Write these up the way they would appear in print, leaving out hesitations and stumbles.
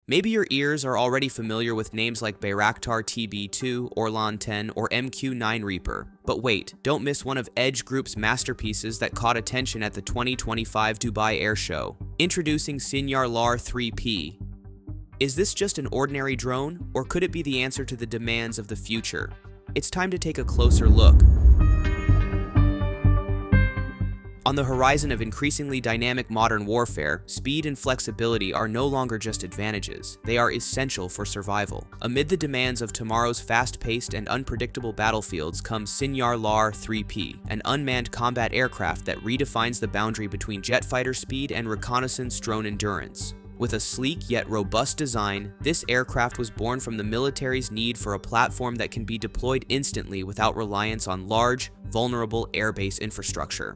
Maybe your ears are already familiar with names like Bayraktar TB2, Orlan 10, or MQ-9 Reaper. But wait, don't miss one of Edge Group's masterpieces that caught attention at the 2025 Dubai Airshow. Introducing SINYAR LAR3P. Is this just an ordinary drone, or could it be the answer to the demands of the future? It's time to take a closer look. On the horizon of increasingly dynamic modern warfare, speed and flexibility are no longer just advantages, they are essential for survival. Amid the demands of tomorrow's fast-paced and unpredictable battlefields comes SINYAR LAR3P, an unmanned combat aircraft that redefines the boundary between jet fighter speed and reconnaissance drone endurance. With a sleek yet robust design, this aircraft was born from the military's need for a platform that can be deployed instantly without reliance on large, vulnerable airbase infrastructure.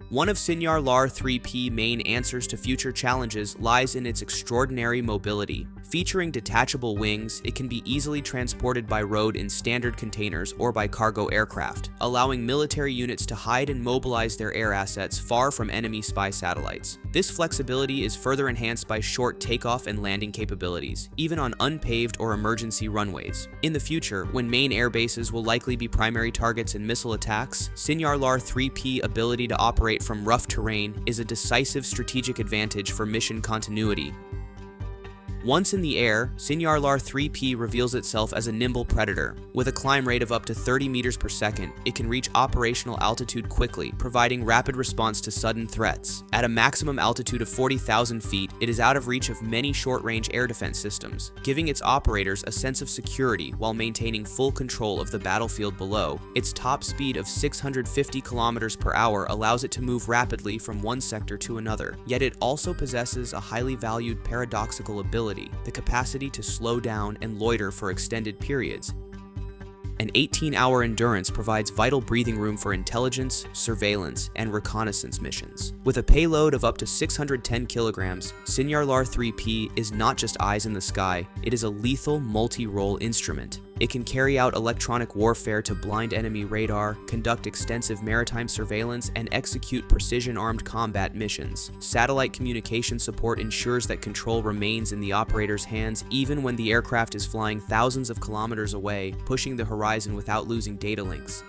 One of SINYAR LAR3P main answers to future challenges lies in its extraordinary mobility. Featuring detachable wings, it can be easily transported by road in standard containers or by cargo aircraft, allowing military units to hide and mobilize their air assets far from enemy spy satellites. This flexibility is further enhanced by short takeoff and landing capabilities, even on unpaved or emergency runways. In the future, when main air bases will likely be primary targets in missile attacks, SINYAR LAR3P ability to operate from rough terrain is a decisive strategic advantage for mission continuity. Once in the air, SINYAR LAR3P reveals itself as a nimble predator. With a climb rate of up to 30 meters per second, it can reach operational altitude quickly, providing rapid response to sudden threats. At a maximum altitude of 40,000 feet, it is out of reach of many short-range air defense systems, giving its operators a sense of security while maintaining full control of the battlefield below. Its top speed of 650 kilometers per hour allows it to move rapidly from one sector to another, yet it also possesses a highly valued paradoxical ability: the capacity to slow down and loiter for extended periods. An 18-hour endurance provides vital breathing room for intelligence, surveillance, and reconnaissance missions. With a payload of up to 610 kilograms, SINYAR LAR3P is not just eyes in the sky, it is a lethal multi-role instrument. It can carry out electronic warfare to blind enemy radar, conduct extensive maritime surveillance, and execute precision-armed combat missions. Satellite communication support ensures that control remains in the operator's hands even when the aircraft is flying thousands of kilometers away, pushing the horizon without losing data links.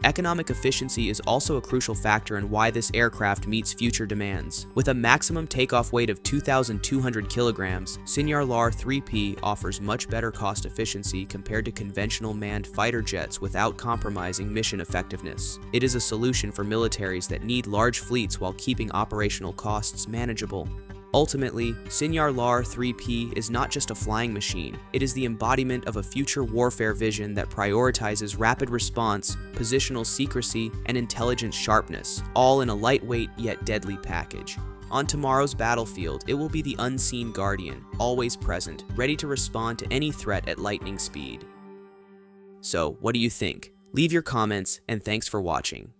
Economic efficiency is also a crucial factor in why this aircraft meets future demands. With a maximum takeoff weight of 2,200 kilograms, SINYAR LAR3P offers much better cost efficiency compared to conventional manned fighter jets without compromising mission effectiveness. It is a solution for militaries that need large fleets while keeping operational costs manageable. Ultimately, SINYAR LAR3P is not just a flying machine, it is the embodiment of a future warfare vision that prioritizes rapid response, positional secrecy, and intelligence sharpness, all in a lightweight yet deadly package. On tomorrow's battlefield, it will be the unseen guardian, always present, ready to respond to any threat at lightning speed. So, what do you think? Leave your comments, and thanks for watching.